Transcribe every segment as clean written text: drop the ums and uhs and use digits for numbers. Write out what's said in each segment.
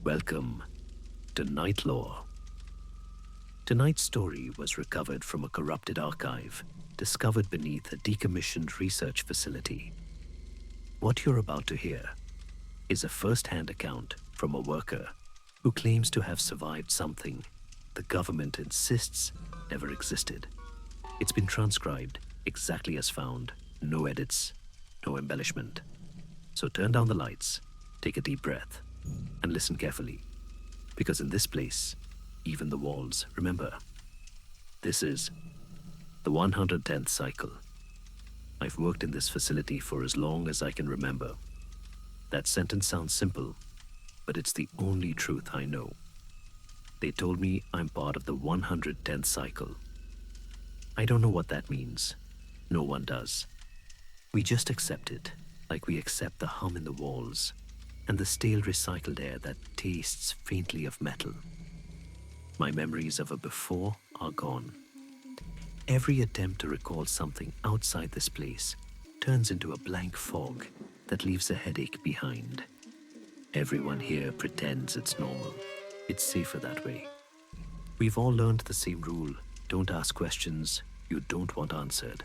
Welcome to NightLore. Tonight's story was recovered from a corrupted archive discovered beneath a decommissioned research facility. What you're about to hear is a first-hand account from a worker who claims to have survived something the government insists never existed. It's been transcribed exactly as found, no edits, no embellishment. So turn down the lights, take a deep breath, and listen carefully. Because in this place, even the walls remember. This is the 110th cycle. I've worked in this facility for as long as I can remember. That sentence sounds simple, but it's the only truth I know. They told me I'm part of the 110th cycle. I don't know what that means. No one does. We just accept it, like we accept the hum in the walls and the stale recycled air that tastes faintly of metal. My memories of a before are gone. Every attempt to recall something outside this place turns into a blank fog that leaves a headache behind. Everyone here pretends it's normal. It's safer that way. We've all learned the same rule: don't ask questions you don't want answered.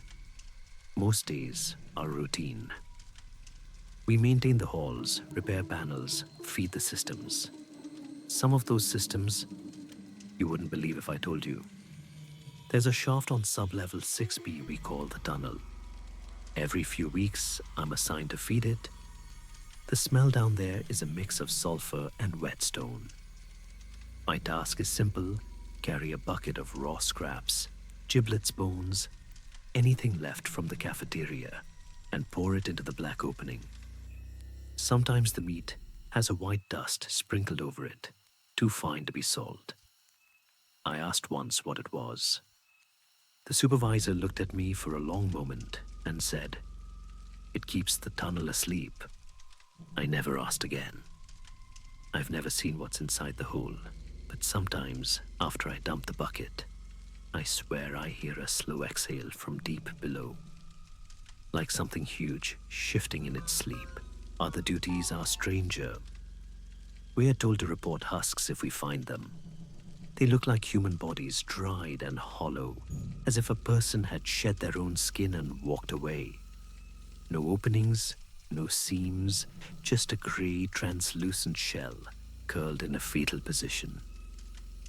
Most days are routine. We maintain the halls, repair panels, feed the systems. Some of those systems you wouldn't believe if I told you. There's a shaft on sub-level 6B we call the tunnel. Every few weeks, I'm assigned to feed it. The smell down there is a mix of sulfur and whetstone. My task is simple: carry a bucket of raw scraps, giblets, bones, anything left from the cafeteria, and pour it into the black opening. Sometimes the meat has a white dust sprinkled over it, too fine to be salt. I asked once what it was. The supervisor looked at me for a long moment and said, "It keeps the tunnel asleep." I never asked again. I've never seen what's inside the hole, but sometimes, after I dump the bucket, I swear I hear a slow exhale from deep below. Like something huge shifting in its sleep. Other duties are stranger. We are told to report husks if we find them. They look like human bodies, dried and hollow, as if a person had shed their own skin and walked away. No openings, no seams, just a grey, translucent shell curled in a fetal position.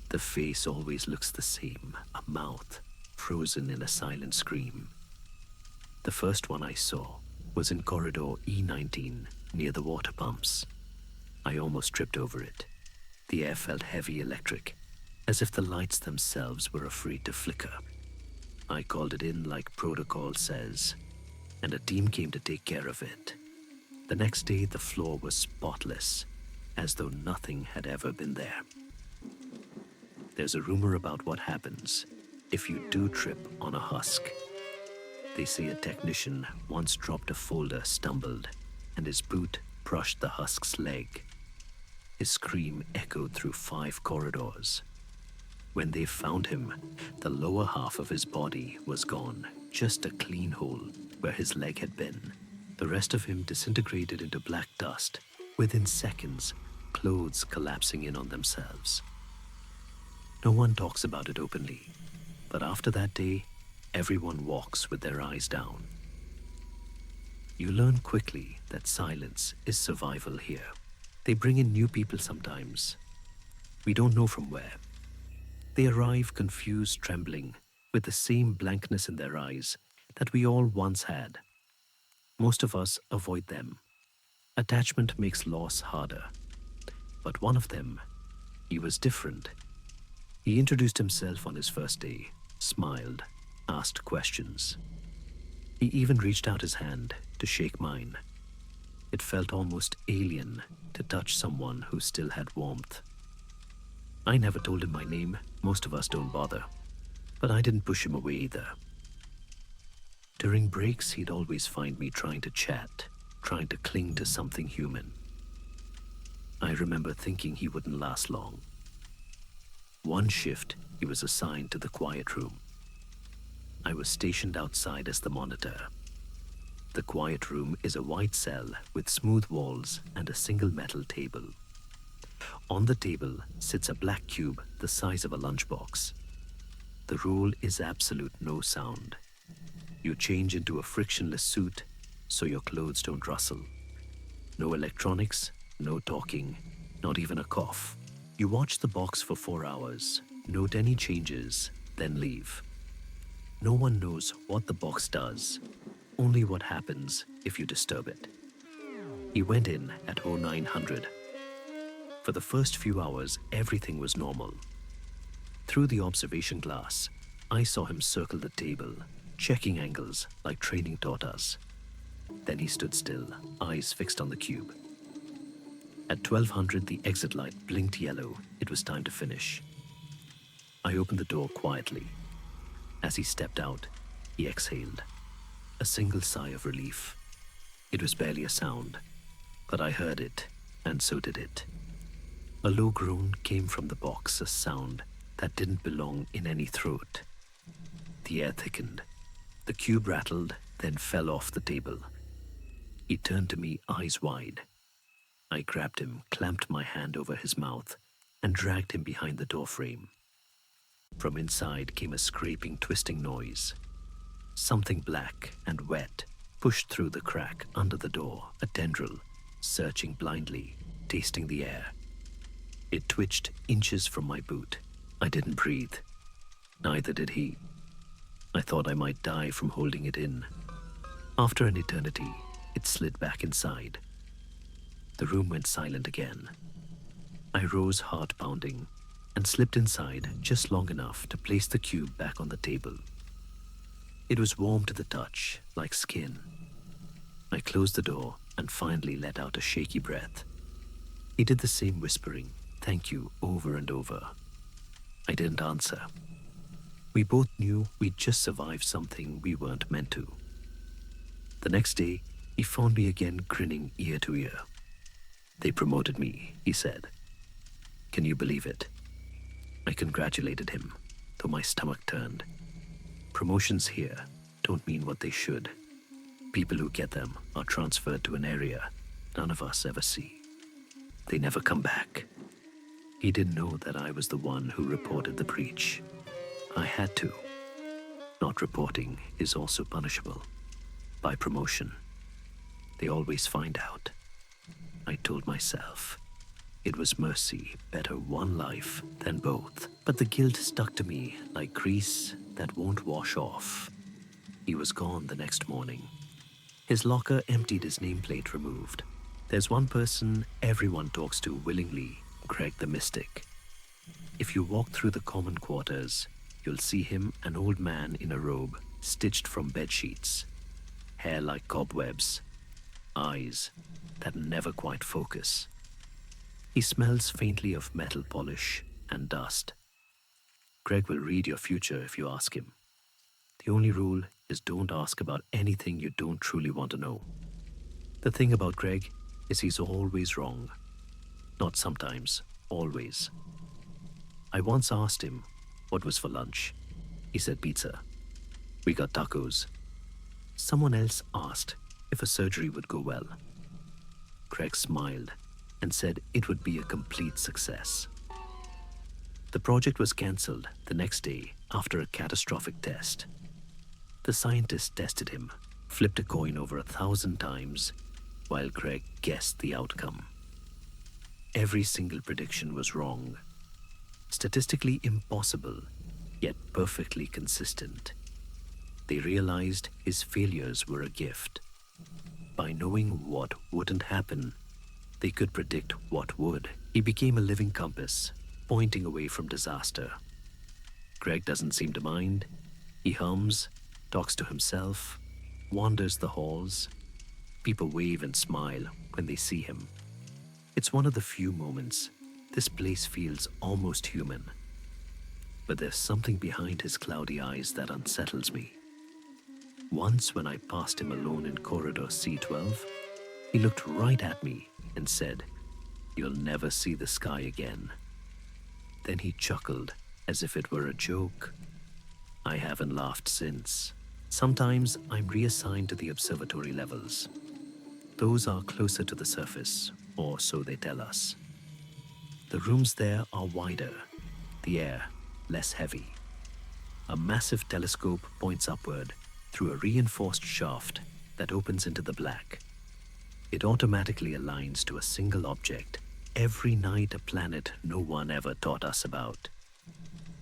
The face always looks the same, a mouth frozen in a silent scream. The first one I saw was in corridor E19 near the water pumps. I almost tripped over it. The air felt heavy electric, as if the lights themselves were afraid to flicker. I called it in like protocol says, and a team came to take care of it. The next day, the floor was spotless, as though nothing had ever been there. There's a rumor about what happens if you do trip on a husk. They say a technician once dropped a folder, stumbled, and his boot brushed the husk's leg. His scream echoed through 5 corridors. When they found him, the lower half of his body was gone, just a clean hole where his leg had been. The rest of him disintegrated into black dust, within seconds, clothes collapsing in on themselves. No one talks about it openly, but after that day, everyone walks with their eyes down. You learn quickly that silence is survival here. They bring in new people sometimes. We don't know from where. They arrive confused, trembling, with the same blankness in their eyes that we all once had. Most of us avoid them. Attachment makes loss harder. But one of them, he was different. He introduced himself on his first day, smiled, asked questions. He even reached out his hand to shake mine. It felt almost alien to touch someone who still had warmth. I never told him my name. Most of us don't bother. But I didn't push him away either. During breaks, he'd always find me trying to chat, trying to cling to something human. I remember thinking he wouldn't last long. One shift, he was assigned to the quiet room. I was stationed outside as the monitor. The quiet room is a white cell with smooth walls and a single metal table. On the table sits a black cube the size of a lunchbox. The rule is absolute no sound. You change into a frictionless suit so your clothes don't rustle. No electronics, no talking, not even a cough. You watch the box for 4 hours, note any changes, then leave. No one knows what the box does, only what happens if you disturb it. He went in at 0900. For the first few hours, everything was normal. Through the observation glass, I saw him circle the table, checking angles like training taught us. Then he stood still, eyes fixed on the cube. At 1200, the exit light blinked yellow. It was time to finish. I opened the door quietly. As he stepped out, he exhaled. A single sigh of relief. It was barely a sound, but I heard it, and so did it. A low groan came from the box, a sound that didn't belong in any throat. The air thickened. The cube rattled, then fell off the table. He turned to me, eyes wide. I grabbed him, clamped my hand over his mouth, and dragged him behind the doorframe. From inside came a scraping, twisting noise. Something black and wet pushed through the crack under the door, a tendril, searching blindly, tasting the air. It twitched inches from my boot. I didn't breathe. Neither did he. I thought I might die from holding it in. After an eternity, it slid back inside. The room went silent again. I rose, heart pounding, and slipped inside just long enough to place the cube back on the table. It was warm to the touch, like skin. I closed the door and finally let out a shaky breath. He did the same, whispering, "Thank you," over and over. I didn't answer. We both knew we'd just survived something we weren't meant to. The next day, he found me again, grinning ear to ear. "They promoted me," he said. Can you believe it? I congratulated him, though my stomach turned. Promotions here don't mean what they should. People who get them are transferred to an area none of us ever see. They never come back. He didn't know that I was the one who reported the breach. I had to. Not reporting is also punishable. By promotion. They always find out. I told myself it was mercy, better one life than both. But the guilt stuck to me like grease that won't wash off. He was gone the next morning. His locker emptied, his nameplate removed. There's one person everyone talks to willingly, Greg the Mystic. If you walk through the common quarters, you'll see him, an old man in a robe, stitched from bedsheets, hair like cobwebs, eyes that never quite focus. He smells faintly of metal polish and dust. Greg will read your future if you ask him. The only rule is don't ask about anything you don't truly want to know. The thing about Greg is he's always wrong. Not sometimes, always. I once asked him what was for lunch. He said pizza. We got tacos. Someone else asked if a surgery would go well. Greg smiled and said it would be a complete success. The project was cancelled the next day after a catastrophic test. The scientist tested him, flipped a coin over 1,000 times, while Greg guessed the outcome. Every single prediction was wrong. Statistically impossible, yet perfectly consistent. They realized his failures were a gift. By knowing what wouldn't happen, they could predict what would. He became a living compass, pointing away from disaster. Greg doesn't seem to mind. He hums, talks to himself, wanders the halls. People wave and smile when they see him. It's one of the few moments this place feels almost human. But there's something behind his cloudy eyes that unsettles me. Once when I passed him alone in corridor C12, he looked right at me and said, "You'll never see the sky again." Then he chuckled as if it were a joke. I haven't laughed since. Sometimes I'm reassigned to the observatory levels. Those are closer to the surface, or so they tell us. The rooms there are wider, the air less heavy. A massive telescope points upward through a reinforced shaft that opens into the black. It automatically aligns to a single object, every night a planet no one ever taught us about.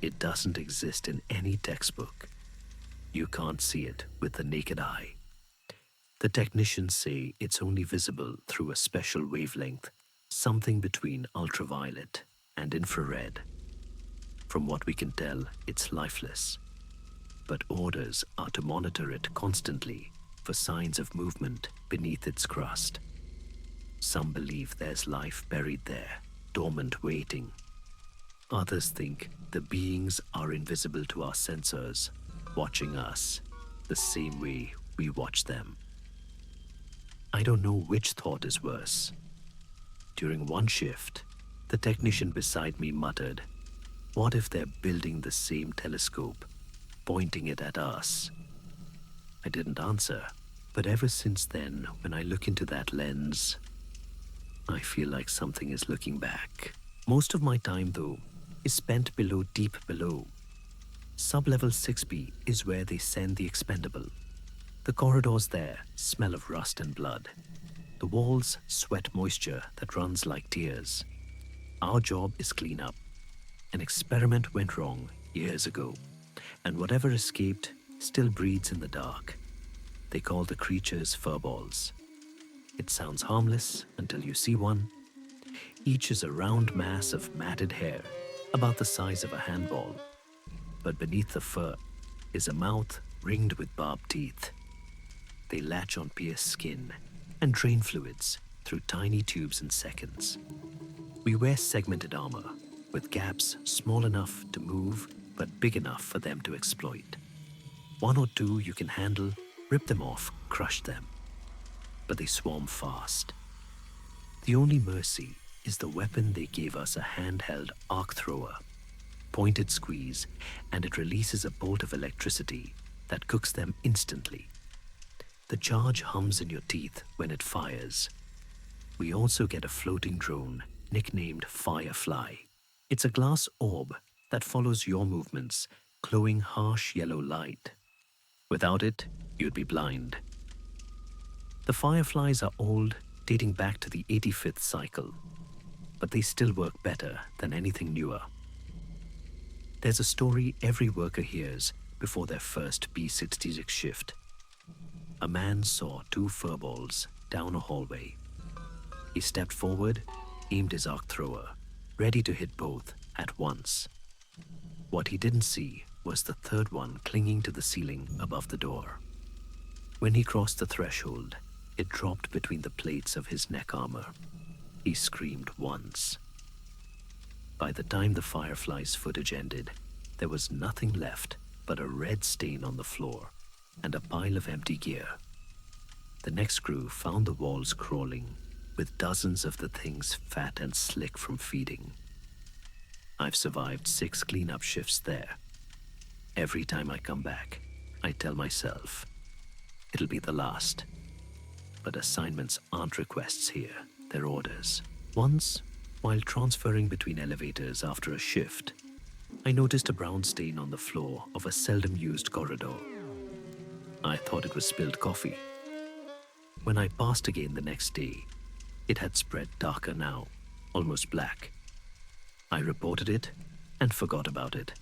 It doesn't exist in any textbook. You can't see it with the naked eye. The technicians say it's only visible through a special wavelength, something between ultraviolet and infrared. From what we can tell, it's lifeless. But orders are to monitor it constantly for signs of movement beneath its crust. Some believe there's life buried there, dormant waiting. Others think the beings are invisible to our sensors, watching us the same way we watch them. I don't know which thought is worse. During one shift, the technician beside me muttered, "What if they're building the same telescope, pointing it at us?" I didn't answer, but ever since then, when I look into that lens, I feel like something is looking back. Most of my time, though, is spent below, deep below. Sublevel 6B is where they send the expendable. The corridors there smell of rust and blood. The walls sweat moisture that runs like tears. Our job is clean up. An experiment went wrong years ago, and whatever escaped still breeds in the dark. They call the creatures furballs. It sounds harmless until you see one. Each is a round mass of matted hair, about the size of a handball. But beneath the fur is a mouth ringed with barbed teeth. They latch on pierced skin and drain fluids through tiny tubes in seconds. We wear segmented armor, with gaps small enough to move but big enough for them to exploit. One or two you can handle, rip them off, crush them. But they swarm fast. The only mercy is the weapon they gave us, a handheld arc thrower. Pointed squeeze, and it releases a bolt of electricity that cooks them instantly. The charge hums in your teeth when it fires. We also get a floating drone nicknamed Firefly. It's a glass orb that follows your movements, glowing harsh yellow light. Without it, you'd be blind. The Fireflies are old, dating back to the 85th cycle, but they still work better than anything newer. There's a story every worker hears before their first B-66 shift. A man saw two furballs down a hallway. He stepped forward, aimed his arc thrower, ready to hit both at once. What he didn't see was the third one clinging to the ceiling above the door. When he crossed the threshold, it dropped between the plates of his neck armor. He screamed once. By the time the Firefly's footage ended, there was nothing left but a red stain on the floor and a pile of empty gear. The next crew found the walls crawling, with dozens of the things fat and slick from feeding. I've survived 6 cleanup shifts there. Every time I come back, I tell myself, it'll be the last. But assignments aren't requests here, they're orders. Once, while transferring between elevators after a shift, I noticed a brown stain on the floor of a seldom-used corridor. I thought it was spilled coffee. When I passed again the next day, it had spread darker now, almost black. I reported it and forgot about it.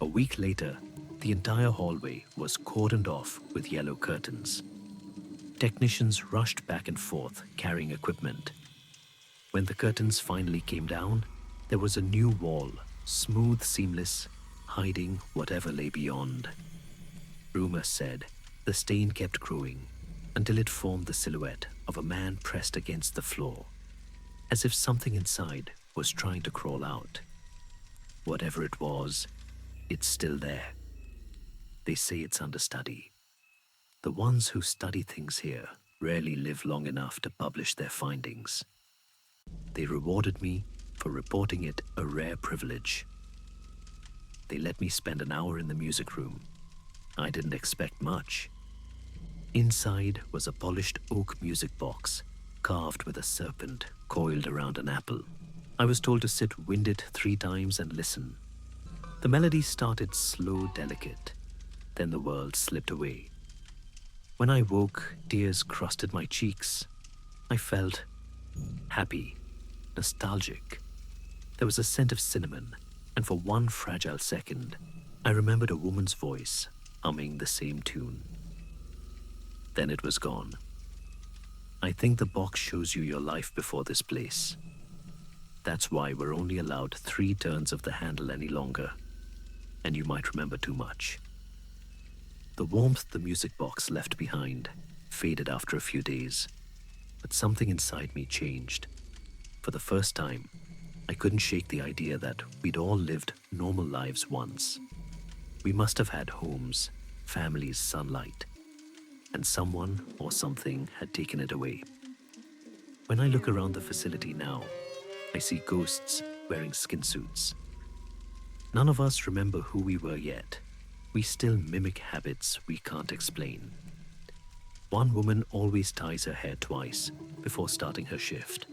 A week later, the entire hallway was cordoned off with yellow curtains. Technicians rushed back and forth carrying equipment. When the curtains finally came down, there was a new wall, smooth, seamless, hiding whatever lay beyond. Rumor said the stain kept growing until it formed the silhouette of a man pressed against the floor, as if something inside was trying to crawl out. Whatever it was, it's still there. They say it's under study. The ones who study things here rarely live long enough to publish their findings. They rewarded me for reporting it a rare privilege. They let me spend an hour in the music room. I didn't expect much. Inside was a polished oak music box, carved with a serpent coiled around an apple. I was told to sit winded 3 times and listen. The melody started slow, delicate. Then the world slipped away. When I woke, tears crusted my cheeks. I felt happy, nostalgic. There was a scent of cinnamon, and for one fragile second, I remembered a woman's voice humming the same tune. Then it was gone. I think the box shows you your life before this place. That's why we're only allowed 3 turns of the handle any longer, and you might remember too much. The warmth the music box left behind faded after a few days, but something inside me changed. For the first time, I couldn't shake the idea that we'd all lived normal lives once. We must have had homes, families, sunlight, and someone or something had taken it away. When I look around the facility now, I see ghosts wearing skin suits. None of us remember who we were yet. We still mimic habits we can't explain. One woman always ties her hair twice before starting her shift.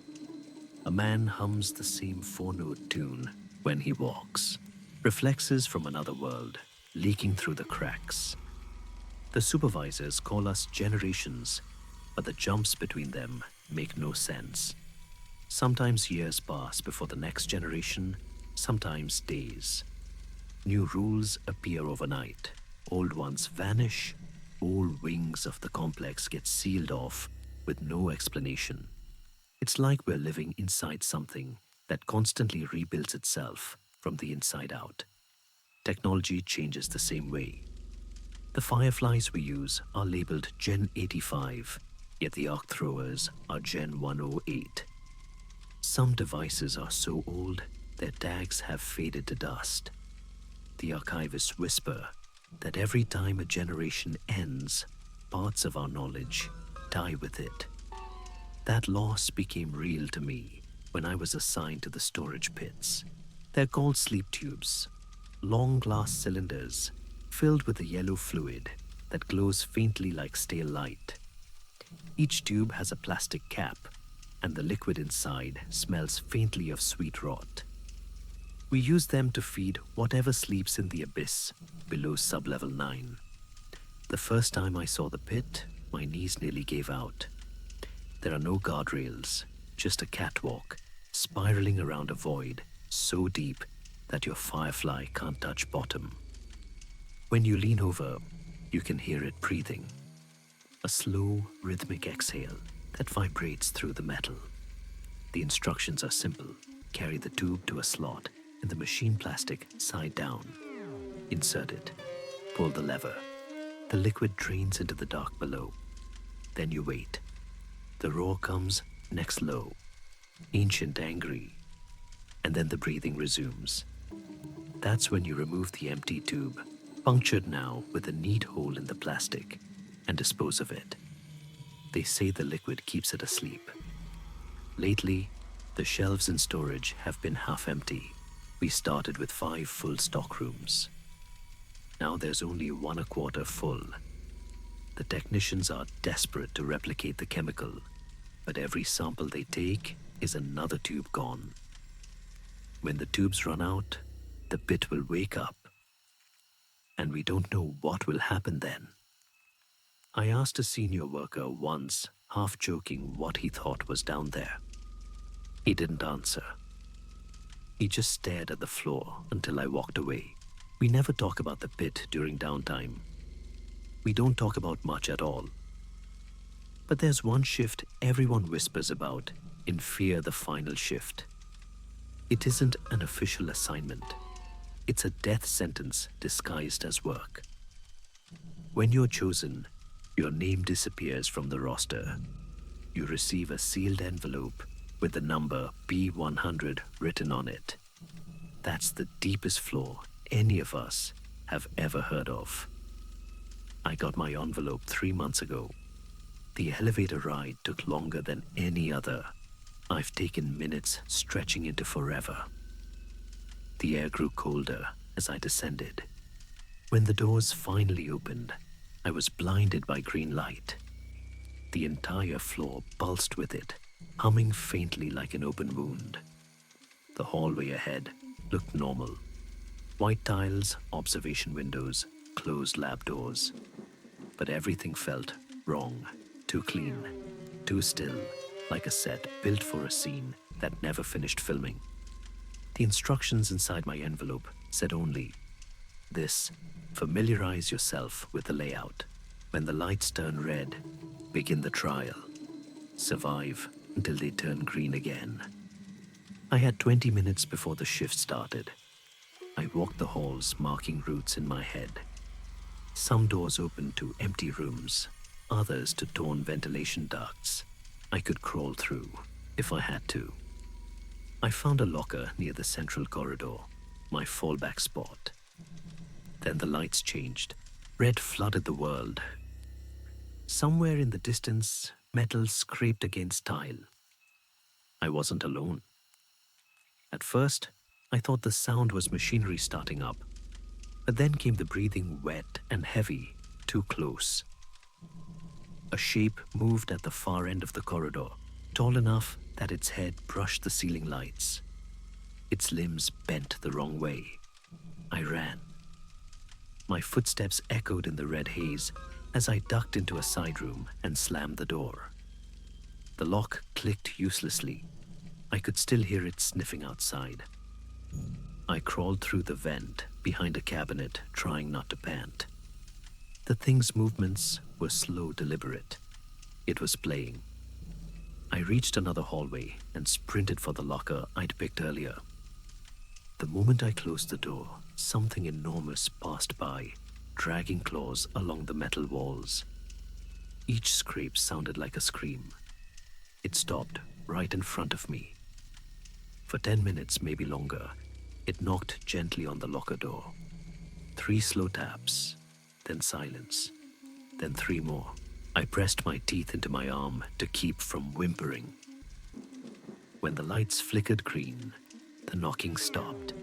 A man hums the same 4-note tune when he walks. Reflexes from another world leaking through the cracks. The supervisors call us generations, but the jumps between them make no sense. Sometimes years pass before the next generation, sometimes days. New rules appear overnight. Old ones vanish. All wings of the complex get sealed off with no explanation. It's like we're living inside something that constantly rebuilds itself from the inside out. Technology changes the same way. The fireflies we use are labeled Gen 85, yet the arc throwers are Gen 108. Some devices are so old, their tags have faded to dust. The archivists whisper that every time a generation ends, parts of our knowledge die with it. That loss became real to me when I was assigned to the storage pits. They're called sleep tubes, long glass cylinders filled with a yellow fluid that glows faintly like stale light. Each tube has a plastic cap, and the liquid inside smells faintly of sweet rot. We use them to feed whatever sleeps in the abyss below sublevel 9. The first time I saw the pit, my knees nearly gave out. There are no guardrails, just a catwalk, spiraling around a void so deep that your firefly can't touch bottom. When you lean over, you can hear it breathing. A slow, rhythmic exhale that vibrates through the metal. The instructions are simple. Carry the tube to a slot in the machine plastic side down. Insert it. Pull the lever. The liquid drains into the dark below. Then you wait. The roar comes next low, ancient, angry, and then the breathing resumes. That's when you remove the empty tube, punctured now with a neat hole in the plastic, and dispose of it. They say the liquid keeps it asleep. Lately, the shelves in storage have been half empty. We started with 5 full stock rooms. Now there's only 1 1/4 full. The technicians are desperate to replicate the chemical, but every sample they take is another tube gone. When the tubes run out, the pit will wake up, and we don't know what will happen then. I asked a senior worker once, half joking, what he thought was down there. He didn't answer. He just stared at the floor until I walked away. We never talk about the pit during downtime. We don't talk about much at all. But there's one shift everyone whispers about in Fear the Final Shift. It isn't an official assignment. It's a death sentence disguised as work. When you're chosen, your name disappears from the roster. You receive a sealed envelope with the number B100 written on it. That's the deepest flaw any of us have ever heard of. I got my envelope 3 months ago. The elevator ride took longer than any other. I've taken minutes stretching into forever. The air grew colder as I descended. When the doors finally opened, I was blinded by green light. The entire floor pulsed with it, humming faintly like an open wound. The hallway ahead looked normal. White tiles, observation windows, closed lab doors. But everything felt wrong, too clean, too still, like a set built for a scene that never finished filming. The instructions inside my envelope said only, this, familiarize yourself with the layout. When the lights turn red, begin the trial. Survive until they turn green again. I had 20 minutes before the shift started. I walked the halls, marking routes in my head. Some doors opened to empty rooms, others to torn ventilation ducts. I could crawl through if I had to. I found a locker near the central corridor, my fallback spot. Then the lights changed. Red flooded the world. Somewhere in the distance, metal scraped against tile. I wasn't alone. At first, I thought the sound was machinery starting up, but then came the breathing wet and heavy, too close. A shape moved at the far end of the corridor, tall enough that its head brushed the ceiling lights. Its limbs bent the wrong way. I ran. My footsteps echoed in the red haze as I ducked into a side room and slammed the door. The lock clicked uselessly. I could still hear it sniffing outside. I crawled through the vent behind a cabinet, trying not to pant. The thing's movements were slow, deliberate. It was playing. I reached another hallway and sprinted for the locker I'd picked earlier. The moment I closed the door, something enormous passed by, dragging claws along the metal walls. Each scrape sounded like a scream. It stopped right in front of me. For 10 minutes, maybe longer, it knocked gently on the locker door. 3 slow taps, then silence, then 3 more. I pressed my teeth into my arm to keep from whimpering. When the lights flickered green, the knocking stopped.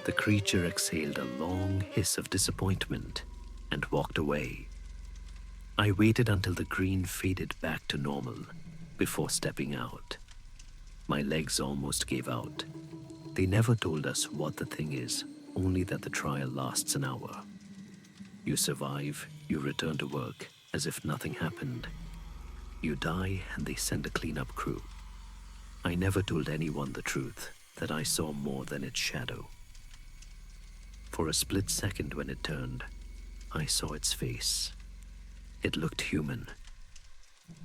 The creature exhaled a long hiss of disappointment and walked away. I waited until the green faded back to normal before stepping out. My legs almost gave out. They never told us what the thing is, only that the trial lasts an hour. You survive, you return to work as if nothing happened. You die and they send a cleanup crew. I never told anyone the truth, that I saw more than its shadow. For a split second when it turned, I saw its face. It looked human.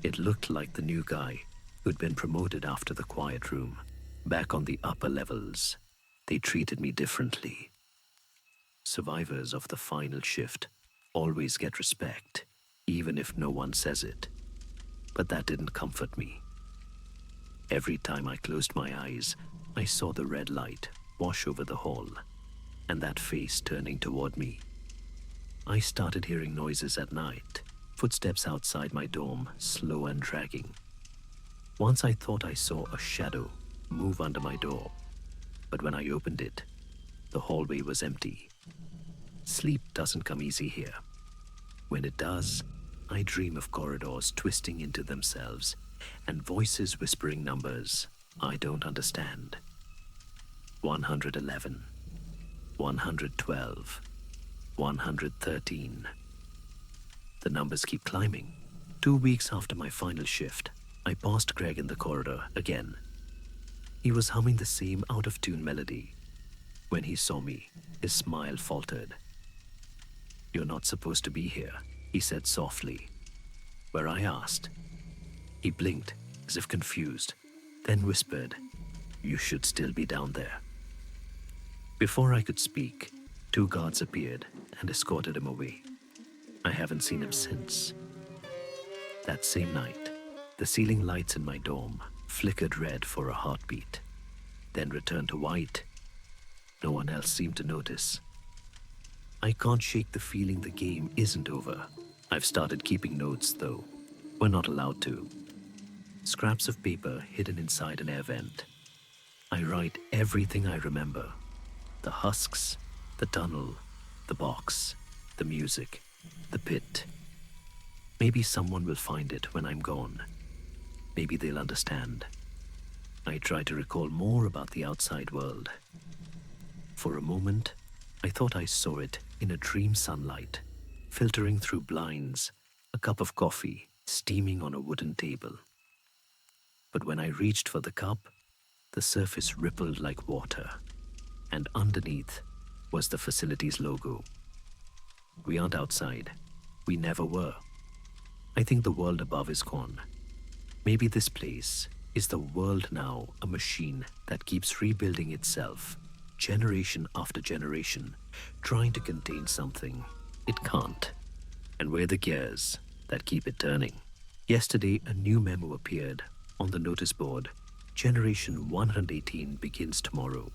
It looked like the new guy who'd been promoted after the quiet room. Back on the upper levels, they treated me differently. Survivors of the final shift always get respect, even if no one says it. But that didn't comfort me. Every time I closed my eyes, I saw the red light wash over the hall, and that face turning toward me. I started hearing noises at night, footsteps outside my dorm, slow and dragging. Once I thought I saw a shadow move under my door, but when I opened it, the hallway was empty. Sleep doesn't come easy here. When it does, I dream of corridors twisting into themselves and voices whispering numbers I don't understand. 111, 112, 113. The numbers keep climbing. 2 weeks after my final shift, I passed Greg in the corridor again. He was humming the same out-of-tune melody. When he saw me, his smile faltered. "You're not supposed to be here," he said softly. Where I asked, he blinked as if confused, then whispered, "You should still be down there." Before I could speak, 2 guards appeared and escorted him away. I haven't seen him since. That same night, the ceiling lights in my dorm flickered red for a heartbeat, then returned to white. No one else seemed to notice. I can't shake the feeling the game isn't over. I've started keeping notes, though. We're not allowed to. Scraps of paper hidden inside an air vent. I write everything I remember. The husks, the tunnel, the box, the music, the pit. Maybe someone will find it when I'm gone. Maybe they'll understand. I tried to recall more about the outside world. For a moment, I thought I saw it in a dream sunlight, filtering through blinds, a cup of coffee steaming on a wooden table. But when I reached for the cup, the surface rippled like water, and underneath was the facility's logo. We aren't outside. We never were. I think the world above is gone. Maybe this place is the world now, a machine that keeps rebuilding itself, generation after generation, trying to contain something it can't. And we're the gears that keep it turning. Yesterday, a new memo appeared on the notice board. Generation 118 begins tomorrow.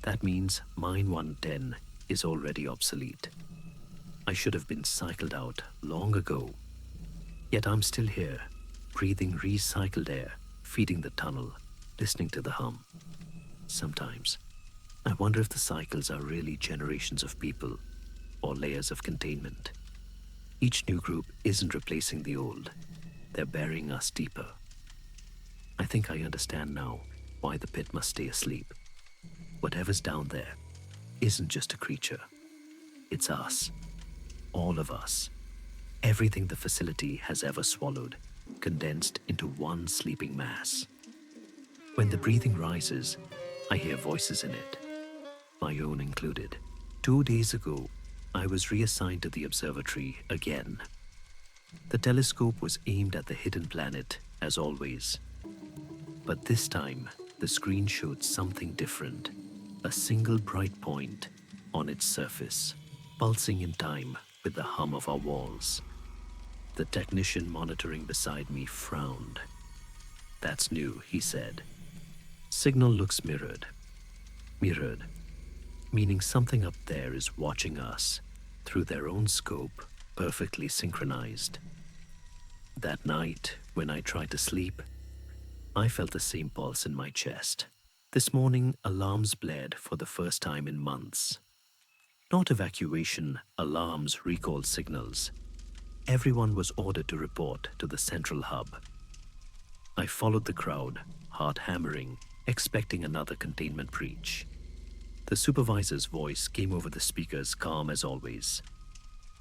That means mine 110 is already obsolete. I should have been cycled out long ago. Yet I'm still here, breathing recycled air, feeding the tunnel, listening to the hum. Sometimes, I wonder if the cycles are really generations of people or layers of containment. Each new group isn't replacing the old. They're burying us deeper. I think I understand now why the pit must stay asleep. Whatever's down there isn't just a creature. It's us. All of us. Everything the facility has ever swallowed, condensed into one sleeping mass. When the breathing rises, I hear voices in it, my own included. 2 days ago, I was reassigned to the observatory again. The telescope was aimed at the hidden planet, as always. But this time, the screen showed something different, a single bright point on its surface, pulsing in time with the hum of our walls. The technician monitoring beside me frowned. "That's new," he said. "Signal looks mirrored." Mirrored, meaning something up there is watching us through their own scope, perfectly synchronized. That night, when I tried to sleep, I felt the same pulse in my chest. This morning, alarms blared for the first time in months. Not evacuation, alarms, recall signals. Everyone was ordered to report to the central hub. I followed the crowd, heart hammering, expecting another containment breach. The supervisor's voice came over the speakers, calm as always.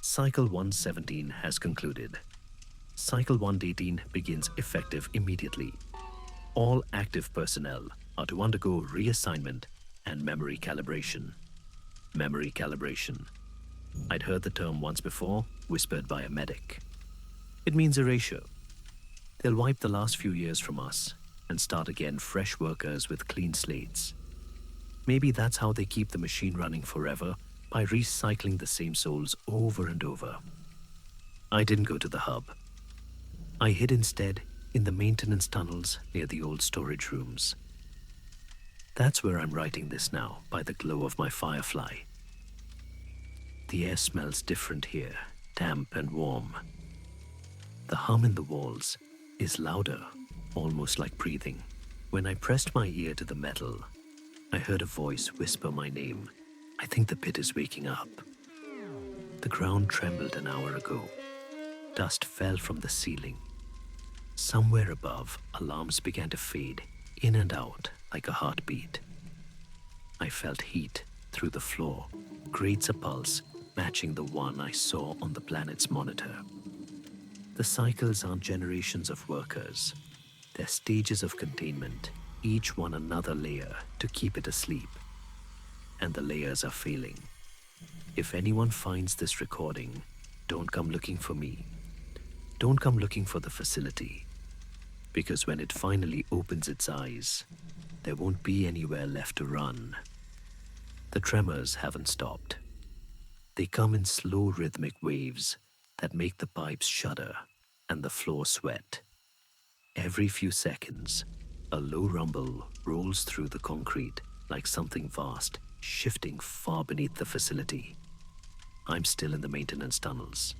Cycle 117 has concluded. Cycle 118 begins effective immediately. All active personnel are to undergo reassignment and memory calibration. Memory calibration. I'd heard the term once before, whispered by a medic. It means erasure. They'll wipe the last few years from us and start again fresh workers with clean slates. Maybe that's how they keep the machine running forever, by recycling the same souls over and over. I didn't go to the hub. I hid instead in the maintenance tunnels near the old storage rooms. That's where I'm writing this now, by the glow of my firefly. The air smells different here, damp and warm. The hum in the walls is louder, almost like breathing. When I pressed my ear to the metal, I heard a voice whisper my name. "I think the pit is waking up." The ground trembled an hour ago. Dust fell from the ceiling. Somewhere above, alarms began to fade in and out like a heartbeat. I felt heat through the floor, grades a pulse matching the one I saw on the planet's monitor. The cycles aren't generations of workers. They're stages of containment, each one another layer to keep it asleep. And the layers are failing. If anyone finds this recording, don't come looking for me. Don't come looking for the facility. Because when it finally opens its eyes, there won't be anywhere left to run. The tremors haven't stopped. They come in slow rhythmic waves that make the pipes shudder and the floor sweat. Every few seconds, a low rumble rolls through the concrete like something vast, shifting far beneath the facility. I'm still in the maintenance tunnels.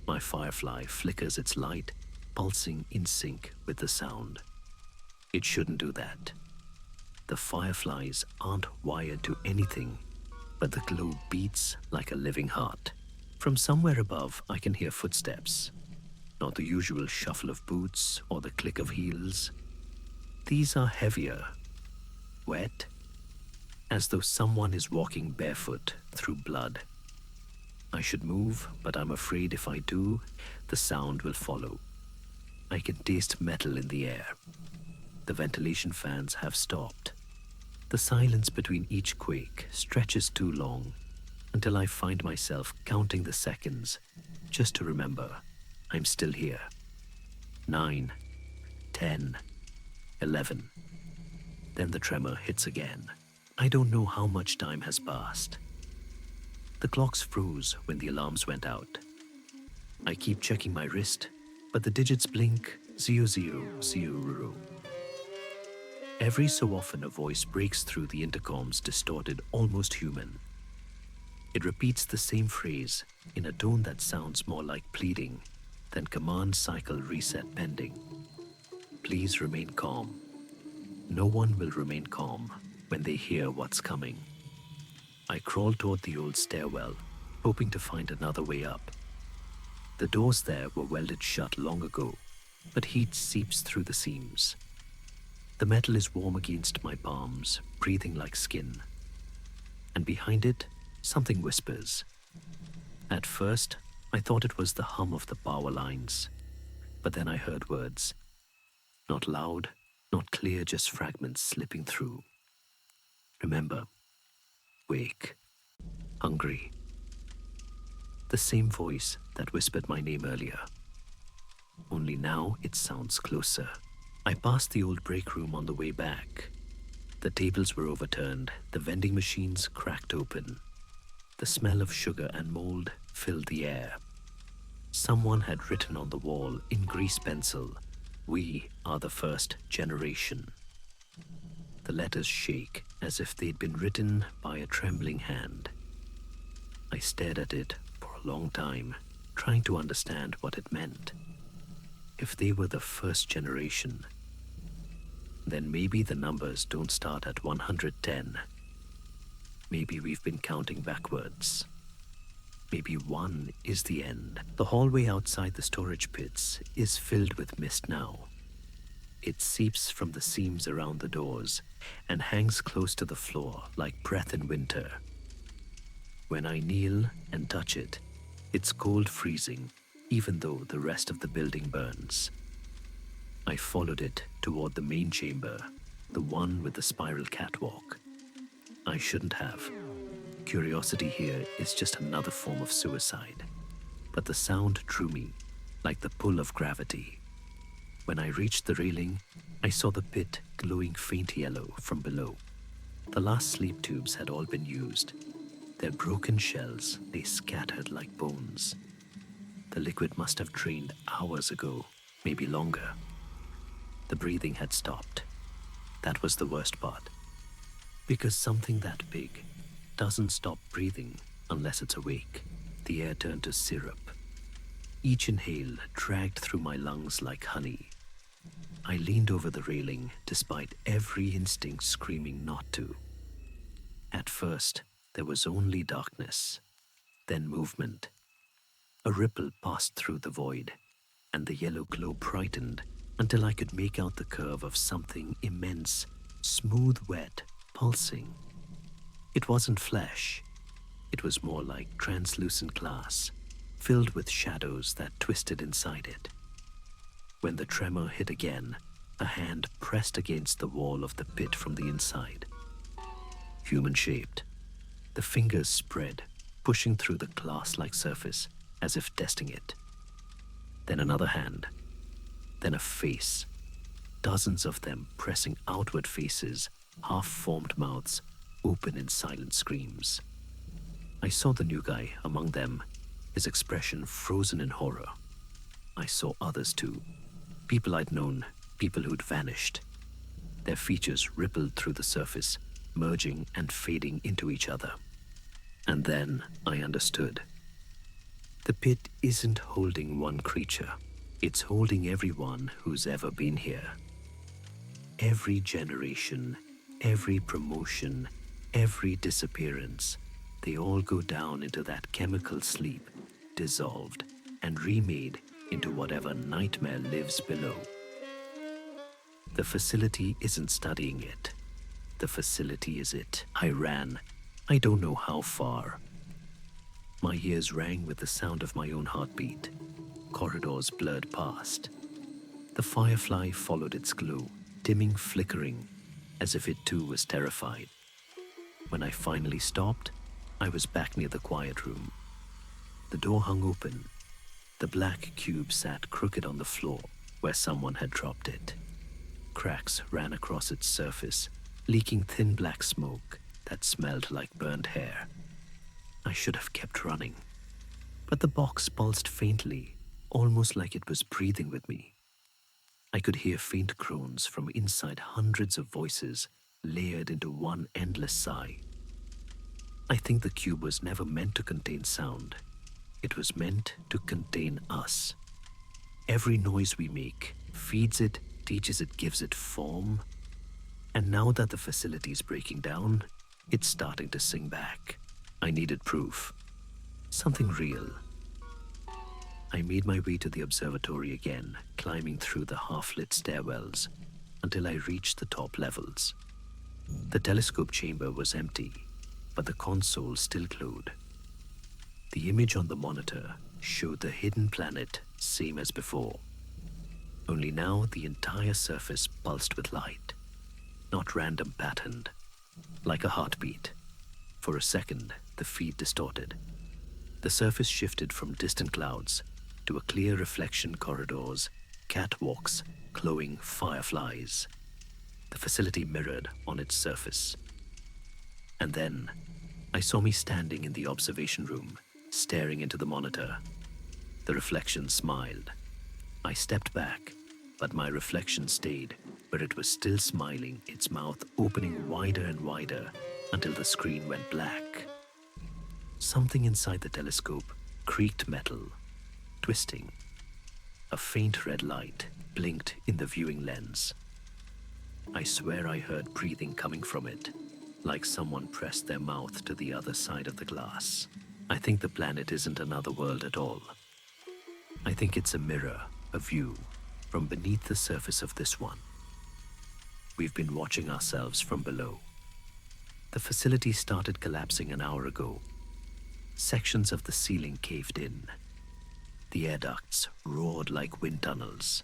My firefly flickers its light, pulsing in sync with the sound. It shouldn't do that. The fireflies aren't wired to anything, but the glow beats like a living heart. From somewhere above, I can hear footsteps. Not the usual shuffle of boots or the click of heels. These are heavier, wet, as though someone is walking barefoot through blood. I should move, but I'm afraid if I do, the sound will follow. I can taste metal in the air. The ventilation fans have stopped. The silence between each quake stretches too long until I find myself counting the seconds just to remember I'm still here. 9, 10, 11. Then the tremor hits again. I don't know how much time has passed. The clocks froze when the alarms went out. I keep checking my wrist, but the digits blink 0000. Every so often a voice breaks through the intercom's distorted, almost human. It repeats the same phrase in a tone that sounds more like pleading than command cycle reset pending. Please remain calm. No one will remain calm when they hear what's coming. I crawl toward the old stairwell, hoping to find another way up. The doors there were welded shut long ago, but heat seeps through the seams. The metal is warm against my palms, breathing like skin. And behind it, something whispers. At first, I thought it was the hum of the power lines, but then I heard words. Not loud, not clear, just fragments slipping through. Remember, wake, hungry. The same voice that whispered my name earlier. Only now it sounds closer. I passed the old break room on the way back. The tables were overturned, the vending machines cracked open. The smell of sugar and mold filled the air. Someone had written on the wall in grease pencil, "We are the first generation." The letters shake as if they'd been written by a trembling hand. I stared at it for a long time, trying to understand what it meant. If they were the first generation, then maybe the numbers don't start at 110. Maybe we've been counting backwards. Maybe 1 is the end. The hallway outside the storage pits is filled with mist now. It seeps from the seams around the doors and hangs close to the floor like breath in winter. When I kneel and touch it, it's cold freezing, even though the rest of the building burns. I followed it toward the main chamber, the one with the spiral catwalk. I shouldn't have. Curiosity here is just another form of suicide. But the sound drew me, like the pull of gravity. When I reached the railing, I saw the pit glowing faint yellow from below. The last sleep tubes had all been used. Their broken shells lay scattered like bones. The liquid must have drained hours ago, maybe longer. The breathing had stopped. That was the worst part. Because something that big doesn't stop breathing unless it's awake. The air turned to syrup. Each inhale dragged through my lungs like honey. I leaned over the railing despite every instinct screaming not to. At first, there was only darkness, then movement. A ripple passed through the void, and the yellow glow brightened until I could make out the curve of something immense, smooth, wet, pulsing. It wasn't flesh. It was more like translucent glass, filled with shadows that twisted inside it. When the tremor hit again, a hand pressed against the wall of the pit from the inside. Human-shaped. The fingers spread, pushing through the glass-like surface as if testing it. Then another hand. Then a face. Dozens of them pressing outward faces, half-formed mouths, open in silent screams. I saw the new guy among them, his expression frozen in horror. I saw others too. People I'd known, people who'd vanished. Their features rippled through the surface, merging and fading into each other. And then I understood. The pit isn't holding one creature. It's holding everyone who's ever been here. Every generation, every promotion, every disappearance, they all go down into that chemical sleep, dissolved and remade into whatever nightmare lives below. The facility isn't studying it. The facility is it. I ran. I don't know how far. My ears rang with the sound of my own heartbeat. Corridors blurred past. The firefly followed its glow, dimming, flickering, as if it too was terrified. When I finally stopped, I was back near the quiet room. The door hung open. The black cube sat crooked on the floor where someone had dropped it. Cracks ran across its surface, leaking thin black smoke that smelled like burnt hair. I should have kept running, but the box pulsed faintly, almost like it was breathing with me. I could hear faint groans from inside hundreds of voices layered into one endless sigh. I think the cube was never meant to contain sound. It was meant to contain us. Every noise we make feeds it, teaches it, gives it form. And now that the facility is breaking down, it's starting to sing back. I needed proof. Something real. I made my way to the observatory again, climbing through the half-lit stairwells until I reached the top levels. The telescope chamber was empty, but the console still glowed. The image on the monitor showed the hidden planet same as before. Only now the entire surface pulsed with light, not random patterned, like a heartbeat. For a second, the feed distorted. The surface shifted from distant clouds to a clear reflection corridors, catwalks, glowing fireflies. The facility mirrored on its surface. And then, I saw me standing in the observation room, staring into the monitor. The reflection smiled. I stepped back, but my reflection stayed where it was still smiling, its mouth opening wider and wider until the screen went black. Something inside the telescope creaked metal, twisting. A faint red light blinked in the viewing lens. I swear I heard breathing coming from it, like someone pressed their mouth to the other side of the glass. I think the planet isn't another world at all. I think it's a mirror, a view, from beneath the surface of this one. We've been watching ourselves from below. The facility started collapsing an hour ago. Sections of the ceiling caved in. The air ducts roared like wind tunnels.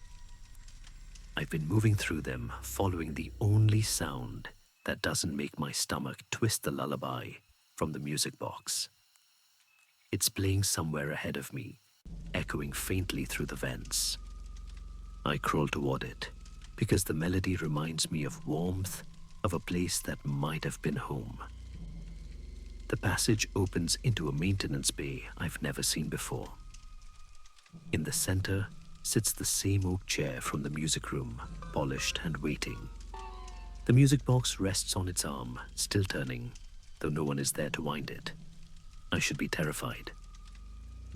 I've been moving through them, following the only sound that doesn't make my stomach twist the lullaby from the music box. It's playing somewhere ahead of me, echoing faintly through the vents. I crawl toward it, because the melody reminds me of warmth, of a place that might have been home. The passage opens into a maintenance bay I've never seen before. In the center sits the same oak chair from the music room, polished and waiting. The music box rests on its arm, still turning, though no one is there to wind it. I should be terrified.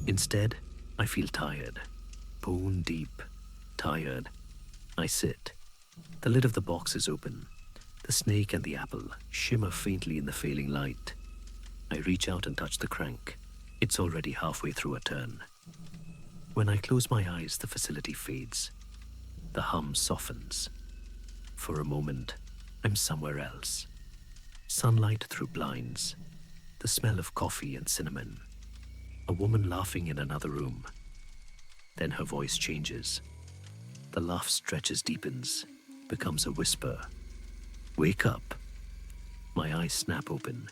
Instead, I feel tired, bone deep, tired. I sit. The lid of the box is open. The snake and the apple shimmer faintly in the failing light. I reach out and touch the crank. It's already halfway through a turn. When I close my eyes, the facility fades. The hum softens. For a moment, I'm somewhere else. Sunlight through blinds. The smell of coffee and cinnamon. A woman laughing in another room. Then her voice changes. The laugh stretches, deepens, becomes a whisper. Wake up. My eyes snap open.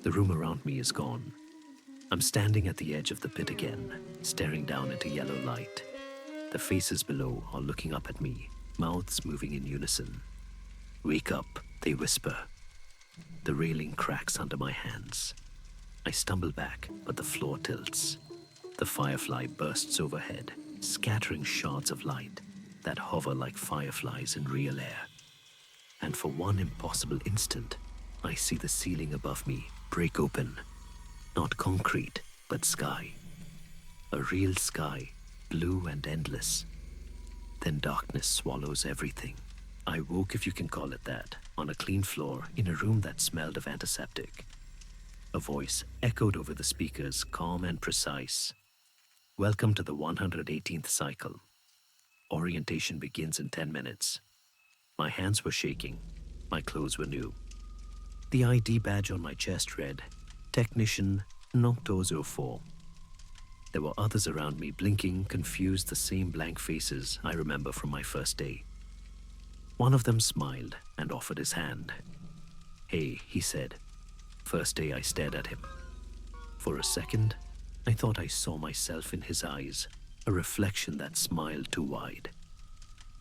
The room around me is gone. I'm standing at the edge of the pit again, staring down into yellow light. The faces below are looking up at me, mouths moving in unison. Wake up, they whisper. The railing cracks under my hands. I stumble back, but the floor tilts. The firefly bursts overhead, scattering shards of light that hover like fireflies in real air. And for one impossible instant, I see the ceiling above me break open. Not concrete, but sky. A real sky, blue and endless. Then darkness swallows everything. I woke, if you can call it that, on a clean floor in a room that smelled of antiseptic. A voice echoed over the speakers, calm and precise. Welcome to the 118th cycle. Orientation begins in 10 minutes. My hands were shaking. My clothes were new. The ID badge on my chest read, Technician Noctozo4. There were others around me blinking, confused, the same blank faces I remember from my first day. One of them smiled and offered his hand. Hey, he said. First day I stared at him. For a second, I thought I saw myself in his eyes, a reflection that smiled too wide.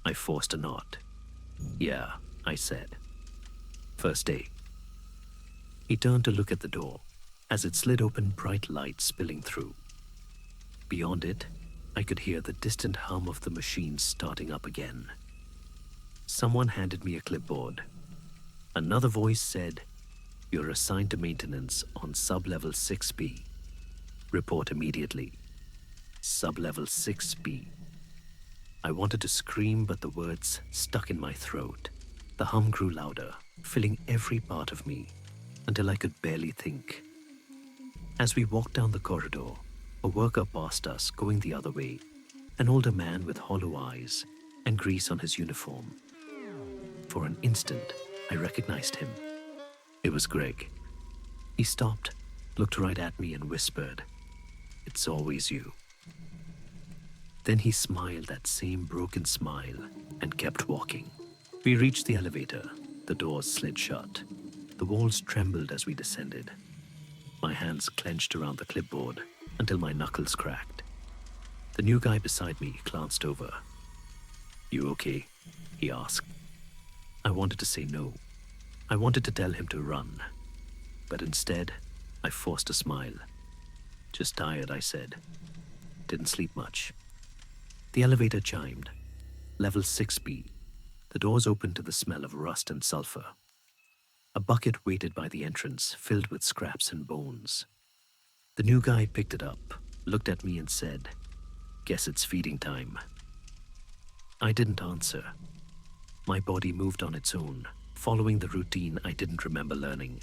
I forced a nod. Yeah, I said. First day. He turned to look at the door. As it slid open, bright light spilling through. Beyond it, I could hear the distant hum of the machines starting up again. Someone handed me a clipboard. Another voice said, You're assigned to maintenance on sub-level 6B. Report immediately. Sub-level 6B. I wanted to scream, but the words stuck in my throat. The hum grew louder, filling every part of me, until I could barely think. As we walked down the corridor, a worker passed us, going the other way, an older man with hollow eyes and grease on his uniform. For an instant, I recognized him. It was Greg. He stopped, looked right at me and whispered, It's always you. Then he smiled that same broken smile and kept walking. We reached the elevator. The doors slid shut. The walls trembled as we descended. My hands clenched around the clipboard until my knuckles cracked. The new guy beside me glanced over. You okay? He asked. I wanted to say no. I wanted to tell him to run. But instead, I forced a smile. Just tired, I said. Didn't sleep much. The elevator chimed. Level 6B. The doors opened to the smell of rust and sulfur. A bucket waited by the entrance, filled with scraps and bones. The new guy picked it up, looked at me and said, Guess it's feeding time. I didn't answer. My body moved on its own, following the routine I didn't remember learning,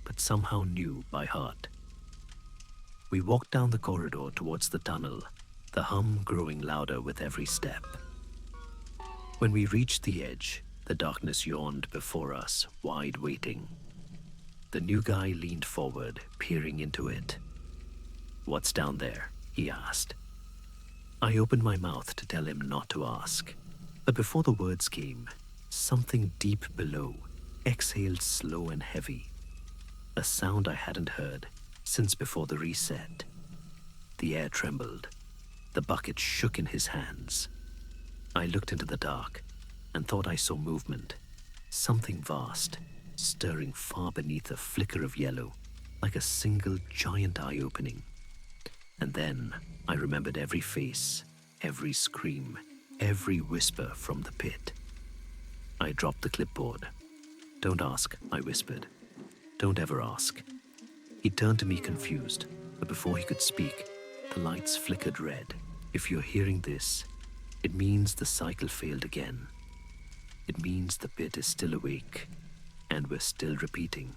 but somehow knew by heart. We walked down the corridor towards the tunnel, the hum growing louder with every step. When we reached the edge, the darkness yawned before us, wide waiting. The new guy leaned forward, peering into it. What's down there? He asked. I opened my mouth to tell him not to ask, but before the words came, something deep below exhaled slow and heavy, a sound I hadn't heard since before the reset. The air trembled. The bucket shook in his hands. I looked into the dark and thought I saw movement, something vast, stirring far beneath a flicker of yellow, like a single giant eye opening. And then I remembered every face, every scream, every whisper from the pit. I dropped the clipboard. Don't ask, I whispered. Don't ever ask. He turned to me confused, but before he could speak, the lights flickered red. If you're hearing this, it means the cycle failed again. It means the pit is still awake, and we're still repeating.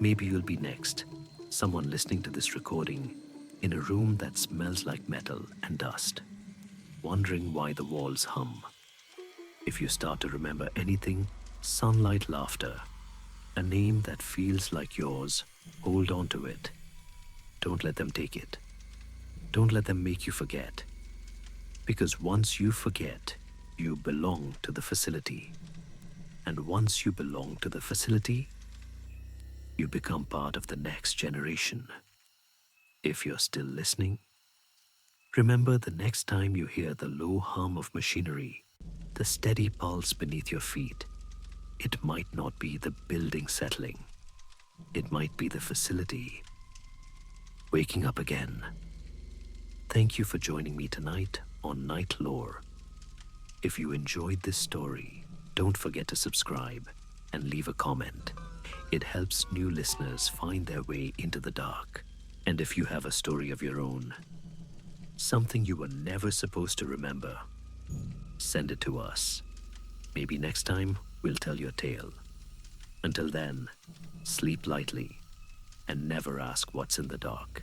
Maybe you'll be next, someone listening to this recording, in a room that smells like metal and dust, wondering why the walls hum. If you start to remember anything, sunlight, laughter, a name that feels like yours, hold on to it. Don't let them take it. Don't let them make you forget. Because once you forget, you belong to the facility. And once you belong to the facility, you become part of the next generation. If you're still listening, remember the next time you hear the low hum of machinery, the steady pulse beneath your feet, it might not be the building settling. It might be the facility waking up again. Thank you for joining me tonight on NightLore. If you enjoyed this story, don't forget to subscribe and leave a comment. It helps new listeners find their way into the dark. And if you have a story of your own, something you were never supposed to remember, send it to us. Maybe next time we'll tell your tale. Until then, sleep lightly and never ask what's in the dark.